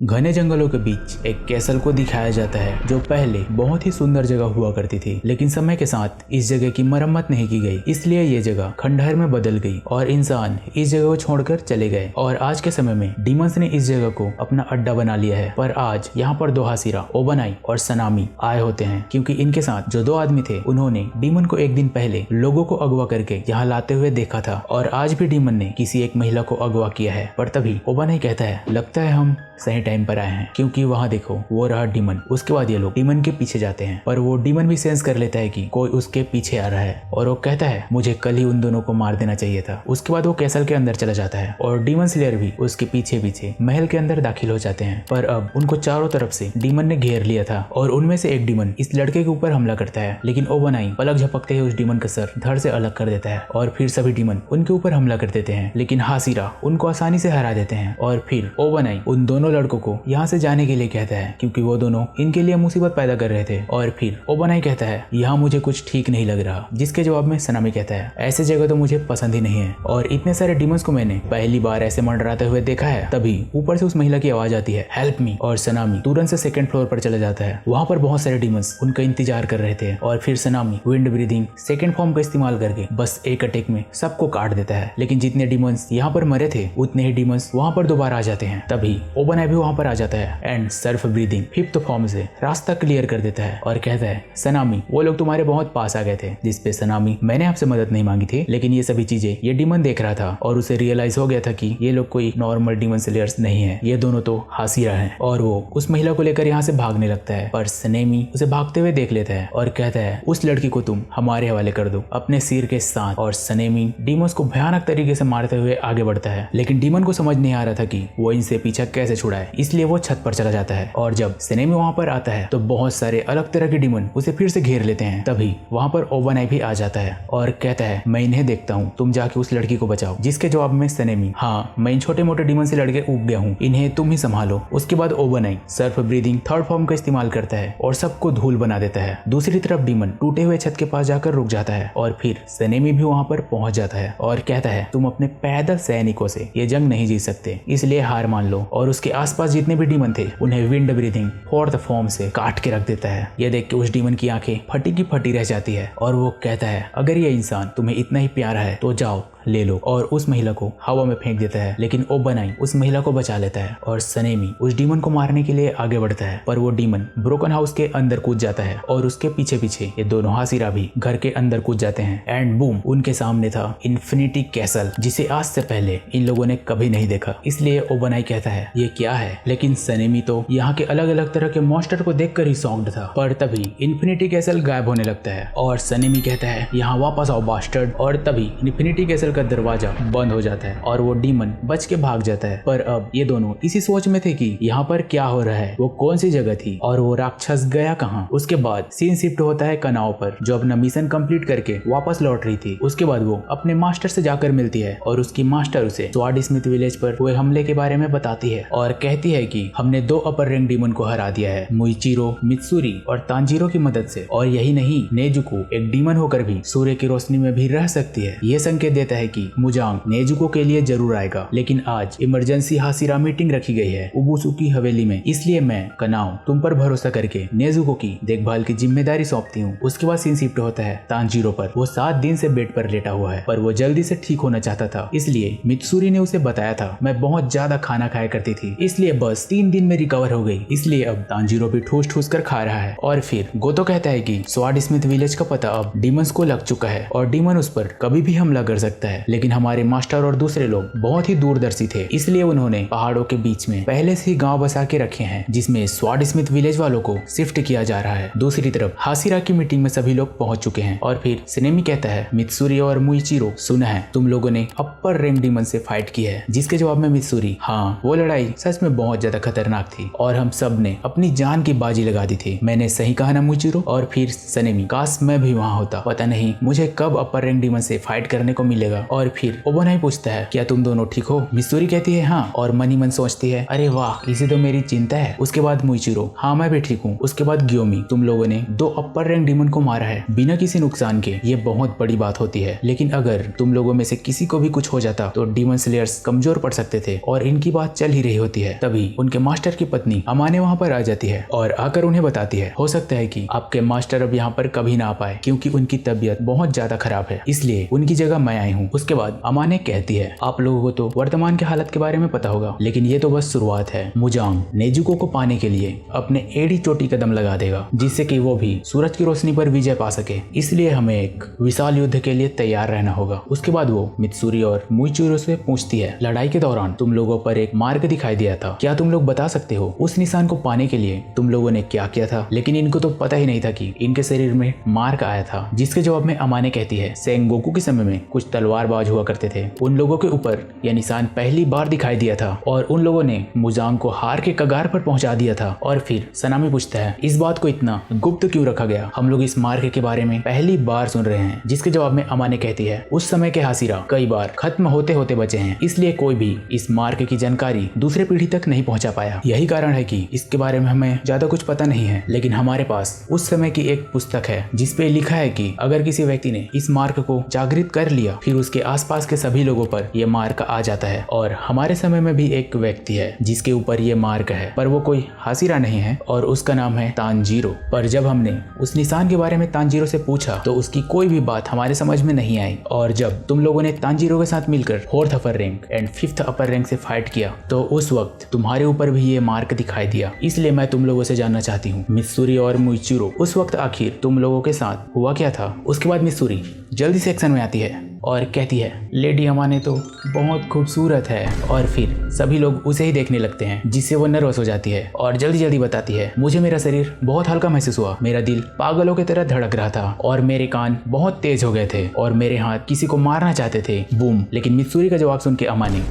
घने जंगलों के बीच एक कैसल को दिखाया जाता है जो पहले बहुत ही सुंदर जगह हुआ करती थी, लेकिन समय के साथ इस जगह की मरम्मत नहीं की गई, इसलिए ये जगह खंडहर में बदल गई और इंसान इस जगह को छोड़कर चले गए। और आज के समय में डीमंस ने इस जगह को अपना अड्डा बना लिया है। पर आज यहाँ पर दो हासिरा ओबनाई और सनामी आए होते हैं, क्योंकि इनके साथ जो दो आदमी थे उन्होंने डीमन को एक दिन पहले लोगों को अगवा करके यहाँ लाते हुए देखा था और आज भी डीमन ने किसी एक महिला को अगवा किया है। पर तभी ओबनाई कहता है, लगता है हम सही टाइम पर आए हैं, क्योंकि वहाँ देखो वो रहा डीमन। उसके बाद ये लोग डीमन के पीछे जाते हैं, पर वो डीमन भी सेंस कर लेता है कि कोई उसके पीछे आ रहा है और वो कहता है मुझे कल ही उन दोनों को मार देना चाहिए था। उसके बाद वो कैसल के अंदर चला जाता है और डीमन स्लेयर भी उसके पीछे पीछे महल के अंदर दाखिल हो जाते हैं। पर अब उनको चारों तरफ से डीमन ने घेर लिया था और उनमें से एक डीमन इस लड़के के ऊपर हमला करता है, लेकिन ओबनाई पलक झपकते ही उस डीमन का सर धड़ से अलग कर देता है और फिर सभी डीमन उनके ऊपर हमला कर देते हैं, लेकिन हासिरा उनको आसानी से हरा देते हैं। और फिर ओबनाई उन दोनों लड़कों को यहाँ से जाने के लिए कहता है, क्योंकि वो दोनों इनके लिए मुसीबत पैदा कर रहे थे। और फिर ओबनाई कहता है यहाँ मुझे कुछ ठीक नहीं लग रहा, जिसके जवाब में सनामी कहता है ऐसे जगह तो मुझे पसंद ही नहीं है और इतने सारे डीमंस को मैंने पहली बार ऐसे मंडराते हुए देखा है। तभी ऊपर से उस महिला की आवाज आती है, हेल्प मी, और सनामी तुरंत से सेकंड फ्लोर पर चला जाता है। वहाँ पर बहुत सारे डीमंस उनका इंतजार कर रहे थे और फिर सनामी विंड ब्रीदिंग सेकंड फॉर्म का इस्तेमाल करके बस एक अटैक में सबको काट देता है। लेकिन जितने डीमंस यहाँ पर मरे थे उतने ही डीमंस वहाँ पर दोबारा आ जाते हैं। तभी ओबनाई भी वहाँ पर आ जाता है and Surf breathing fifth form से रास्ता क्लियर कर देता है और कहता है, सनामी वो लोग तुम्हारे बहुत पास आ गए थे। जिसपे सनामी, मैंने आपसे मदद नहीं मांगी थी, लेकिन ये सभी चीजें ये डीमन देख रहा था और उसे रियलाइज हो गया था कि ये लोग कोई नॉर्मल डीमन स्लेयर्स नहीं है, ये दोनों तो हासिरा हैं। और वो उस महिला को लेकर यहाँ से भागने लगता है, पर सनेमी उसे भागते हुए देख लेता है और कहता है उस लड़की को तुम हमारे हवाले कर दो अपने सिर के साथ। और सनेमी डीमंस को भयानक तरीके से मारते हुए आगे बढ़ता है, लेकिन डीमन को समझ नहीं आ रहा था कि वो इनसे पीछा कैसे छुड़ाए, इसलिए वो छत पर चला जाता है। और जब सनेमी वहाँ पर आता है तो बहुत सारे अलग तरह के डीमन उसे फिर से घेर लेते हैं। तभी वहाँ पर ओबनाई भी आ जाता है और कहता है मैं इन्हें देखता हूँ, तुम जाके उस लड़की को बचाओ। जिसके जवाब में सनेमी, हाँ मैं इन छोटे मोटे डीमन से लड़के उग गया हूँ, इन्हें तुम ही संभालो। उसके बाद ओबनाई सर्फ ब्रीदिंग थर्ड फॉर्म का इस्तेमाल करता है और सबको धूल बना देता है। दूसरी तरफ डीमन टूटे हुए छत के पास जाकर रुक जाता है और फिर सनेमी भी वहाँ पर पहुंच जाता है और कहता है तुम अपने पैदल सैनिकों से ये जंग नहीं जीत सकते, इसलिए हार मान लो। और उसके आसपास जितने भी डीमन थे उन्हें विंड ब्रीदिंग फोर्थ फॉर्म से काट के रख देता है। यह देख के उस डीमन की आंखें फटी की फटी रह जाती है और वो कहता है अगर ये इंसान तुम्हें इतना ही प्यारा है तो जाओ ले लो, और उस महिला को हवा में फेंक देता है। लेकिन ओबनाई उस महिला को बचा लेता है और सनेमी उस डीमन को मारने के लिए आगे बढ़ता है, पर वो डीमन ब्रोकन हाउस के अंदर कूद जाता है और उसके पीछे पीछे ये दोनों हासिरा भी घर के अंदर कूद जाते हैं। एंड बूम, उनके सामने था इन्फिनिटी कैसल, जिसे आज से पहले इन लोगों ने कभी नहीं देखा। इसलिए ओबनाई कहता है ये क्या है, लेकिन सनेमी तो यहाँ के अलग अलग तरह के मॉन्स्टर को देखकर ही शॉक्ड था। पर तभी इन्फिनिटी कैसल गायब होने लगता है और सनेमी कहता है यहाँ वापस आओ बास्टर्ड, और तभी इन्फिनिटी कैसल का दरवाजा बंद हो जाता है और वो डीमन बच के भाग जाता है। पर अब ये दोनों इसी सोच में थे कि यहाँ पर क्या हो रहा है, वो कौन सी जगह थी और वो राक्षस गया कहाँ। उसके बाद सीन शिफ्ट होता है कनाव पर, जो अपना मिशन कंप्लीट करके वापस लौट रही थी। उसके बाद वो अपने मास्टर से जाकर मिलती है और उसकी मास्टर उसे स्वॉर्ड स्मिथ विलेज पर हुए हमले के बारे में बताती है और कहती है कि हमने दो अपर रैंक डीमन को हरा दिया है, मुइचिरो, मित्सुरी और तांजीरो की मदद से। और यही नहीं, नेजुको एक डीमन होकर भी सूर्य की रोशनी में भी रह सकती है। ये संकेत देता है कि मुजांग नेजुको के लिए जरूर आएगा, लेकिन आज इमरजेंसी हासिरा मीटिंग रखी गई है उबुसुकी हवेली में, इसलिए मैं कनाओ तुम पर भरोसा करके नेजुको की देखभाल की जिम्मेदारी सौंपती हूँ। उसके बाद सीन शिफ्ट होता है तांजीरो पर। वो 7 दिन से बेड पर लेटा हुआ है, पर वो जल्दी से ठीक होना चाहता था, इसलिए मित्सुरी ने उसे बताया था मैं बहुत ज्यादा खाना खाया करती थी, इसलिए बस 3 दिन में रिकवर हो गई, इसलिए अब तांजीरो भी ठूस ठूस कर खा रहा है। और फिर गोतो कहता है कि स्वॉर्ड स्मिथ विलेज का पता अब डीमंस को लग चुका है और डीमन उस पर कभी भी हमला कर सकता है, लेकिन हमारे मास्टर और दूसरे लोग बहुत ही दूरदर्शी थे, इसलिए उन्होंने पहाड़ों के बीच में पहले से ही गांव बसा के रखे हैं, जिसमें स्वॉर्ड स्मिथ विलेज वालों को शिफ्ट किया जा रहा है। दूसरी तरफ हासिरा की मीटिंग में सभी लोग पहुंच चुके हैं और फिर सनेमी कहता है मित्सुरी और मुइचिरो, सुना है तुम लोगों ने अपर रैंक डीमन से फाइट की है। जिसके जवाब में मित्सुरी, हाँ वो लड़ाई सच में बहुत ज्यादा खतरनाक थी और हम सब ने अपनी जान की बाजी लगा दी थी। मैंने सही कहा ना मुइचिरो? और फिर सनेमी, काश मैं भी वहाँ होता, पता नहीं मुझे कब अपर रैंक डीमन से फाइट करने को मिलेगा। लगा। और फिर ओबोनाई पूछता है क्या तुम दोनों ठीक हो? मित्सुरी कहती है हाँ, और मन ही मन सोचती है अरे वाह, इसे तो मेरी चिंता है। उसके बाद मुइचिरो हाँ मैं भी ठीक हूँ। उसके बाद गियोमी तुम लोगों ने 2 अपर रैंक डीमन को मारा है बिना किसी नुकसान के, ये बहुत बड़ी बात होती है। लेकिन अगर तुम लोगों में से किसी को भी कुछ हो जाता तो डीमन स्लेयर्स कमजोर पड़ सकते थे। और इनकी बात चल ही रही होती है तभी उनके मास्टर की पत्नी अमाने वहाँ पर आ जाती है और आकर उन्हें बताती है हो सकता है कि आपके मास्टर अब यहाँ पर कभी ना आ पाए क्योंकि उनकी तबीयत बहुत ज्यादा खराब है, इसलिए उनकी जगह मैं आई हूँ। उसके बाद अमाने कहती है आप लोगों को तो वर्तमान के हालत के बारे में पता होगा, लेकिन ये तो बस शुरुआत है। मुजांग नेजुको को पाने के लिए अपने एड़ी चोटी कदम लगा देगा जिससे कि वो भी सूरज की रोशनी पर विजय पा सके, इसलिए हमें एक विशाल युद्ध के लिए तैयार रहना होगा। उसके बाद वो मित्सुरी और मुइचिरो से पूछती है लड़ाई के दौरान तुम लोगों पर एक मार्क दिखाई दिया था, क्या तुम लोग बता सकते हो उस निशान को पाने के लिए तुम लोगों ने क्या किया था? लेकिन इनको तो पता ही नहीं था कि इनके शरीर में मार्क आया था। जिसके जवाब में अमाने कहती है सेंगोकू के समय में कुछ तलवारबाज हुआ करते थे, उन लोगों के ऊपर यह निशान पहली बार दिखाई दिया था और उन लोगों ने मुजांग को हार के कगार पर पहुंचा दिया था। और फिर सनामी पूछता है इस बात को इतना गुप्त क्यों रखा गया, हम लोग इस मार्क के बारे में पहली बार सुन रहे हैं। जिसके जवाब में अमाने कहती है उस समय के हासिरा कई बार खत्म होते होते बचे हैं, इसलिए कोई भी इस मार्क की जानकारी दूसरे पीढ़ी तक नहीं पहुंचा पाया। यही कारण है कि इसके बारे में हमें ज्यादा कुछ पता नहीं है, लेकिन हमारे पास उस समय की एक पुस्तक है जिसपे लिखा है कि अगर किसी व्यक्ति ने इस मार्क को जागृत कर लिया फिर उसके आसपास के सभी लोगों पर यह मार्क आ जाता है। और हमारे समय में भी एक व्यक्ति है जिसके ऊपर ये मार्क है, पर वो कोई हासिरा नहीं है और उसका नाम है तांजीरो। पर जब हमने उस निशान के बारे में तांजीरो से पूछा तो उसकी कोई भी बात हमारे समझ में नहीं आई। और जब तुम लोगों ने तांजीरो के साथ मिलकर 4th upper rank and 5th upper rank से फाइट किया तो उस वक्त तुम्हारे ऊपर भी ये मार्क दिखाई दिया, इसलिए मैं तुम लोगों से जानना चाहती हूँ मित्सुरी और मुइचिरो उस वक्त आखिर तुम लोगों के साथ हुआ क्या था? उसके बाद मित्सुरी जल्दी से एक्शन में आती है और कहती है लेडी अमाने तो बहुत खूबसूरत है, और फिर सभी लोग उसे ही देखने लगते हैं जिससे वो नर्वस हो जाती है और जल्दी जल्दी बताती है मुझे मेरा शरीर बहुत हल्का महसूस हुआ, मेरा दिल पागलों की तरह धड़क रहा था और मेरे कान बहुत तेज हो गए थे और मेरे हाथ किसी को मारना चाहते थे, बूम। लेकिन मित्सुरी का जवाब सुन के अमाने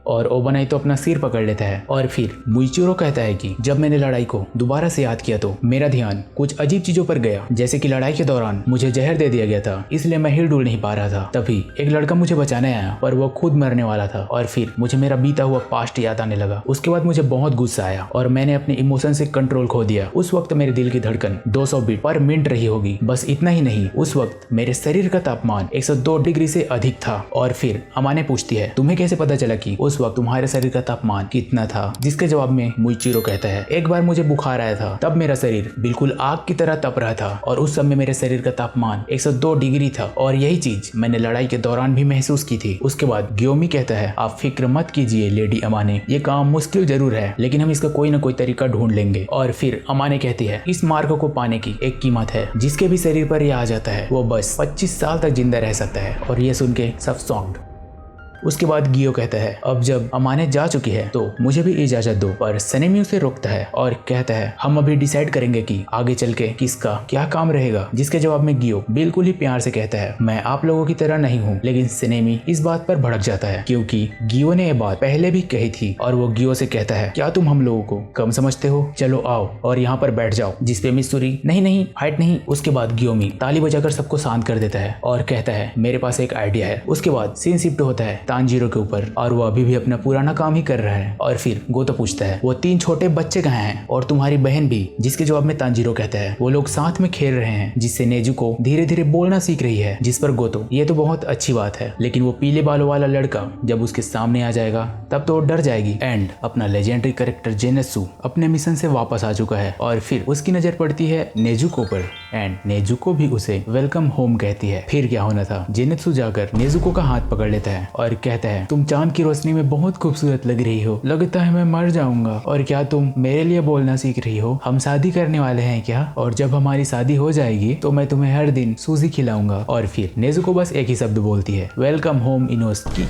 और ओबोनाई तो अपना सिर पकड़ लेता है। और फिर मुइचिरो कहता है कि जब मैंने लड़ाई को दोबारा से याद किया तो मेरा ध्यान कुछ अजीब चीजों पर गया, जैसे कि लड़ाई के दौरान मुझे जहर दे दिया गया था, इसलिए मैं हिल डुल नहीं पा रहा था। तभी एक लड़का मुझे बचाने आया पर वो खुद मरने वाला था और फिर मुझे मेरा बीता हुआ पास्ट याद आने लगा। उसके बाद मुझे बहुत गुस्सा आया और मैंने अपने इमोशन से कंट्रोल खो दिया। उस वक्त मेरे दिल की धड़कन 200 बीट पर मिनट रही होगी। बस इतना ही नहीं, उस वक्त मेरे शरीर का तापमान 102 डिग्री से अधिक था। और फिर अमाने पूछती है तुम्हें कैसे पता चला कि उस वक्त तुम्हारे शरीर का तापमान कितना था? जिसके जवाब में मुइचिरो कहता है एक बार मुझे बुखार आया था, तब मेरा शरीर बिल्कुल आग की तरह तप रहा था और उस समय मेरे शरीर का तापमान 102 डिग्री था और यही चीज मैंने लड़ाई के दौरान भी महसूस की थी। उसके बाद गियोमी कहता है आप फिक्र मत कीजिए लेडी अमाने, ये काम मुश्किल जरूर है लेकिन हम इसका कोई ना कोई तरीका ढूंढ लेंगे। और फिर अमाने कहती है इस मार्ग को पाने की एक कीमत है, जिसके भी शरीर पर यह आ जाता है वो बस 25 साल तक जिंदा रह सकता है। और ये सुन के सब सॉन्ग। उसके बाद गियो कहता है अब जब अमाने जा चुकी है तो मुझे भी इजाजत दो, पर सनेमी उसे रोकता है और कहता है हम अभी डिसाइड करेंगे कि आगे चल के किसका क्या काम रहेगा। जिसके जवाब में गियो बिल्कुल ही प्यार से कहता है मैं आप लोगों की तरह नहीं हूँ। लेकिन सनेमी इस बात पर भड़क जाता है क्योंकि गियो ने यह बात पहले भी कही थी और वो गियो से कहता है क्या तुम हम लोगों को कम समझते हो, चलो आओ और यहाँ पर बैठ जाओ। जिसपे मित्सुरी नहीं नहीं फाइट नहीं। उसके बाद गियोमी ताली बजाकर सबको शांत कर देता है और कहता है मेरे पास एक आइडिया है। उसके बाद सीन शिफ्ट होता है तांजीरो के ऊपर और वो अभी भी अपना पुराना काम ही कर रहा है। और फिर गोतो पूछता है वो 3 छोटे बच्चे कहाँ हैं और तुम्हारी बहन भी? जिसके जवाब में तांजीरो कहता है वो लोग साथ में खेल रहे हैं, जिससे नेजुको धीरे धीरे बोलना सीख रही है। जिस पर गोतो ये तो बहुत अच्छी बात है, लेकिन वो पीले बालों वाला लड़का जब उसके सामने आ जाएगा तब तो वो डर जाएगी। एंड अपना लेजेंडरी कैरेक्टर जेनेत्सु अपने मिशन से वापस आ चुका है और फिर उसकी नजर पड़ती है नेजुको पर एंड नेजुको भी उसे वेलकम होम कहती है। फिर क्या होना था, जेनेत्सु जाकर नेजुको का हाथ पकड़ लेता है और कहता है तुम चांद की रोशनी में बहुत खूबसूरत लग रही हो, लगता है मैं मर जाऊंगा। और क्या तुम मेरे लिए बोलना सीख रही हो? हम शादी करने वाले हैं क्या? और जब हमारी शादी हो जाएगी तो मैं तुम्हें हर दिन सूजी खिलाऊंगा। और फिर नेजुको बस एक ही शब्द बोलती है वेलकम होम इनोसुके।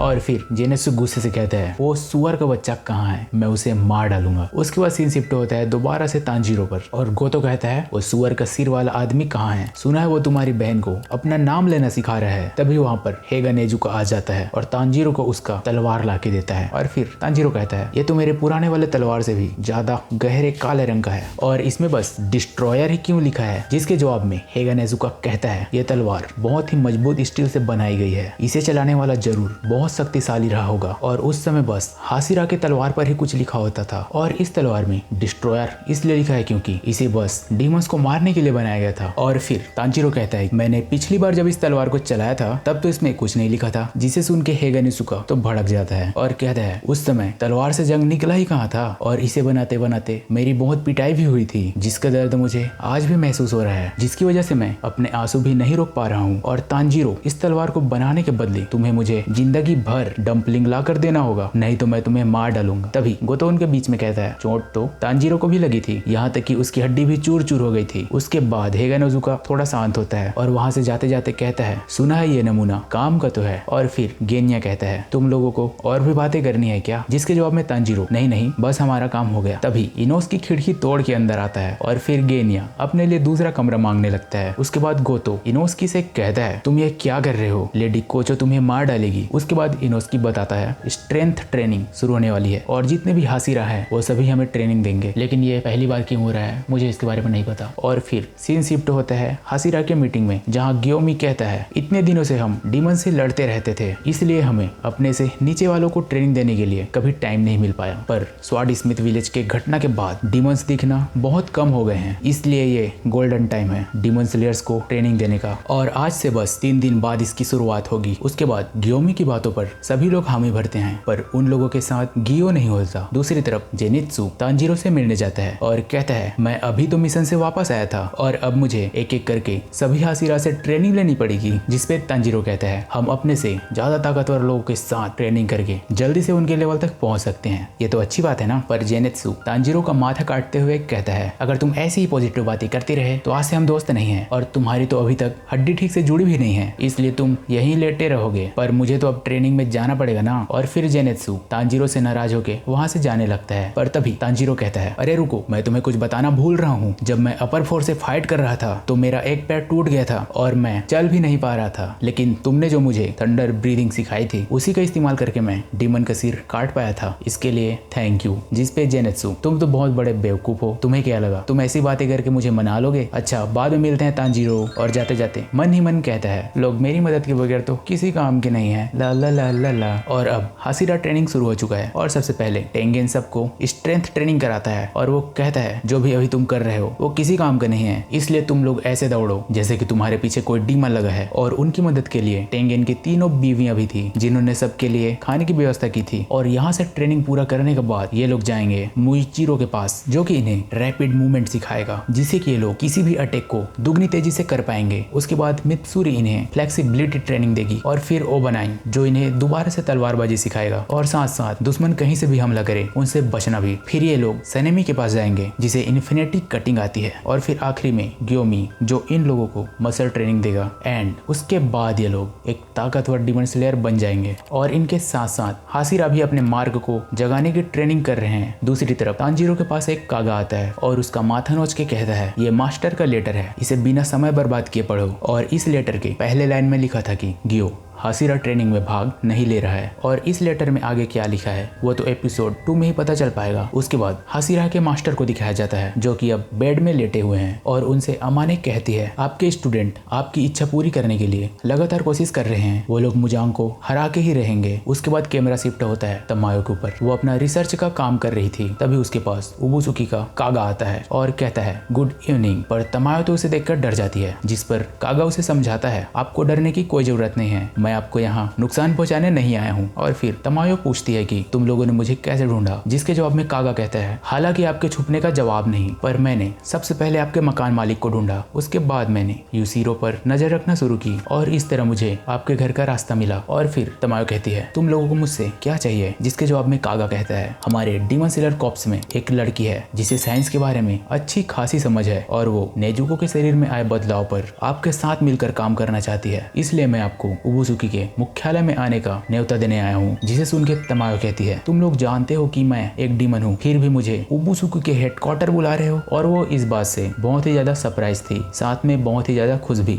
और फिर जेनेत्सु गुस्से से कहता है वो सुअर का बच्चा कहाँ है, मैं उसे मार डालूंगा। उसके बाद सीन शिफ्ट होता है दोबारा से तांजीरो पर और गोतो कहता है वो सुअर का सिर वाला आदमी कहाँ है, सुना है वो तुम्हारी बहन को अपना नाम लेना सिखा रहा है। तभी वहाँ पर हेगा नेजुका आ जाता है और तांजीरो को उसका तलवार ला के देता है और फिर तांजीरो कहता है ये तो मेरे पुराने वाले तलवार से भी ज्यादा गहरे काले रंग का है और इसमें बस डिस्ट्रॉयर ही क्यों लिखा है। जिसके जवाब में हेगा नेजुका कहता है ये तलवार बहुत ही मजबूत स्टील से बनाई गई है, इसे चलाने वाला जरूर बहुत शक्तिशाली रहा होगा। और उस समय बस हासिरा के तलवार पर ही कुछ लिखा होता था और इस तलवार में डिस्ट्रॉयर इसलिए लिखा है क्योंकि इसे बस डीमंस को मारने के लिए बनाया गया था। और फिर तांजीरो कहता है मैंने पिछली बार जब इस तलवार को चलाया था तब तो इसमें कुछ नहीं लिखा था। जिसे सुन के हेगा नेजुका तो भड़क जाता है और कहता है उस समय तलवार से जंग निकला ही कहाँ था और इसे बनाते बनाते मेरी बहुत पिटाई भी हुई थी, जिसका दर्द मुझे आज भी महसूस हो रहा है, जिसकी वजह से मैं अपने आंसू भी नहीं रोक पा रहा हूँ। और तांजीरो इस तलवार को बनाने के बदले तुम्हें मुझे जिंदगी भर डंपलिंग ला कर देना होगा, नहीं तो मैं तुम्हें मार डालूंगा। तभी गोतो उनके बीच में कहता है चोट तो तांजीरो को भी लगी थी, यहाँ तक कि उसकी हड्डी भी चूर चूर हो गई थी। उसके बाद हेगा नेजुका थोड़ा शांत होता है और वहाँ से जाते जाते कहता है सुना है ये नमूना काम का तो है। और फिर गेन्या कहता है तुम लोगों को और भी बातें करनी है क्या। जिसके जवाब में तांजीरो नहीं बस हमारा काम हो गया। तभी इनोस की खिड़की तोड़ के अंदर आता है और फिर गेन्या अपने लिए दूसरा कमरा मांगने लगता है। उसके बाद गोतो इनोस्की से कहता है तुम ये क्या कर रहे हो, लेडी कोचो तुम्हें मार डालेगी। उसके बाद इनोस्की बताता है स्ट्रेंथ ट्रेनिंग शुरू होने वाली है और जितने भी हासिरा है वो सभी हमें ट्रेनिंग देंगे, लेकिन ये पहली बार क्यों हो रहा है मुझे इसके बारे में नहीं पता। और फिर सीन शिफ्ट होता है हासिरा के मीटिंग में जहाँ ग्योमी कहता है इतने दिनों से हम डीमन से लड़ते रहते थे, इसलिए हमें अपने से नीचे वालों को ट्रेनिंग देने के लिए कभी टाइम नहीं मिल पाया। पर स्वॉर्ड स्मिथ विलेज के घटना के बाद डीमंस दिखना बहुत कम हो गए हैं, इसलिए ये गोल्डन टाइम है डीमन स्लेयर्स को ट्रेनिंग देने का। और आज से बस 3 दिन बाद इसकी शुरुआत होगी। उसके बाद ग्योमी की बातों पर सभी लोग हामी भरते हैं, पर उन लोगों के साथ गियो नहीं होता। दूसरी तरफ जेनित्सु तांजीरो से मिलने जाता है और कहता है मैं अभी तो मिशन से वापस आया था और अब मुझे एक एक करके सभी हासिरा से ट्रेनिंग लेनी पड़ेगी। जिसपे तांजीरो कहता है हम अपने से ज्यादा ताकतवर लोगों के साथ ट्रेनिंग करके जल्दी से उनके लेवल तक पहुंच सकते हैं, ये तो अच्छी बात है ना। पर जेनित्सु तांजीरो का माथा काटते हुए कहता है अगर तुम ऐसी ही पॉजिटिव बातें करती रहे तो आज से हम दोस्त नहीं हैं और तुम्हारी तो अभी तक हड्डी ठीक से जुड़ी भी नहीं है, इसलिए तुम यहीं लेटे रहोगे, पर मुझे तो अब ट्रेनिंग में जाना पड़ेगा ना। और फिर जेनित्सु तांजीरो से नाराज होकर वहाँ से जाने लगता है। पर तभी तांजीरो कहता है अरे रुको, मैं तुम्हें कुछ बताना भूल रहा हूँ। जब मैं अपर फोर्स से फाइट कर रहा था तो मेरा एक पैर टूट गया था और मैं चल भी नहीं पा रहा था, लेकिन तुमने जो मुझे थंडर ब्रीदिंग सिखाई थी उसी का इस्तेमाल करके मैं डीमन का सिर काट पाया था, इसके लिए थैंक यू। जिस पे जेनित्सु तुम तो बहुत बड़े बेवकूफ हो, तुम्हें क्या लगा तुम ऐसी बातें करके मुझे मना लोगे, अच्छा बाद में मिलते हैं तांजीरो। और जाते जाते मन ही मन कहता है लोग मेरी मदद के बगैर तो किसी काम के नहीं है, ला ला ला ला ला। और अब हासिरा ट्रेनिंग शुरू हो चुका है और सबसे पहले टेंगेन सबको स्ट्रेंथ ट्रेनिंग कराता है और वो कहता है जो भी अभी तुम कर रहे हो वो किसी काम का नहीं है, इसलिए तुम लोग ऐसे दौड़ो जैसे कि तुम्हारे पीछे कोई डीमन लगा है। और उनकी मदद के लिए टेंगेन की 3 बीवियां भी थी जिन्होंने सबके लिए खाने की व्यवस्था की थी। और यहाँ से ट्रेनिंग पूरा करने के बाद ये लोग जाएंगे मुइचिरो के पास जो कि इन्हें रैपिड मूवमेंट सिखाएगा, जिससे कि ये लोग किसी भी अटैक को दुगनी तेजी से कर पाएंगे। उसके बाद मित्सुरी इन्हें फ्लेक्सिबिलिटी ट्रेनिंग देगी और फिर ओबनाई जो इन्हें दोबारा से तलवारबाजी सिखाएगा और साथ साथ दुश्मन कहीं से भी हमला करे उनसे बचना भी। फिर ये लोग सनेमी के पास जाएंगे जिसे इन्फिनिटी कटिंग आती है और फिर आखिरी में ग्योमी जो इन लोगों को मसल ट्रेनिंग देगा एंड उसके बाद ये लोग एक ताकतवर डीमन स्लेयर बन जाएंगे। और इनके साथ साथ हासिरा भी अपने मार्ग को जगाने की ट्रेनिंग कर रहे हैं। दूसरी तरफ तांजीरो के पास एक कागा आता है और उसका माथा नोच के कहता है ये मास्टर का लेटर है, इसे बिना समय बर्बाद किए पढ़ो। और इस लेटर के पहले लाइन में लिखा था कि गियो हासिरा ट्रेनिंग में भाग नहीं ले रहा है। और इस लेटर में आगे क्या लिखा है वो तो एपिसोड 2 में ही पता चल पाएगा। उसके बाद हासिरा के मास्टर को दिखाया जाता है जो कि अब बेड में लेटे हुए हैं और उनसे अमाने कहती है आपके स्टूडेंट आपकी इच्छा पूरी करने के लिए लगातार कोशिश कर रहे हैं, वो लोग मुजांग को हरा के ही रहेंगे। उसके बाद कैमरा शिफ्ट होता है तमायो के ऊपर, वो अपना रिसर्च का काम कर रही थी। तभी उसके पास उबुसुकी का कागा आता है और कहता है गुड इवनिंग। पर तमायो तो उसे देखकर डर जाती है, जिस पर कागा उसे समझाता है आपको डरने की कोई जरूरत नहीं है, मैं आपको यहाँ नुकसान पहुंचाने नहीं आया हूँ। और फिर तमायो पूछती है कि तुम लोगों ने मुझे कैसे ढूंढा, जिसके जवाब में कागा कहता है हालांकि आपके छुपने का जवाब नहीं, पर मैंने सबसे पहले आपके मकान मालिक को ढूंढा, उसके बाद मैंने यूसीरो पर नजर रखना शुरू की और इस तरह मुझे आपके घर का रास्ता मिला। और फिर तमायो कहती है तुम लोगों को मुझसे क्या चाहिए, जिसके जवाब में कागा कहता है हमारे डीमन स्लेयर कॉर्प्स में एक लड़की है जिसे साइंस के बारे में अच्छी खासी समझ है और वो नेजुको के शरीर में आए बदलाव पर आपके साथ मिलकर काम करना चाहती है, इसलिए मैं आपको उबुसुकी उबुसुकी के मुख्यालय में आने का न्योता देने आया हूँ। जिसे सुन के तमायो कहती है, तुम लोग जानते हो कि मैं एक डीमन हूँ, फिर भी मुझे उबुसुकी के हेडक्वार्टर बुला रहे हो। और वो इस बात से बहुत ही ज्यादा सरप्राइज थी, साथ में बहुत ही ज्यादा खुश भी।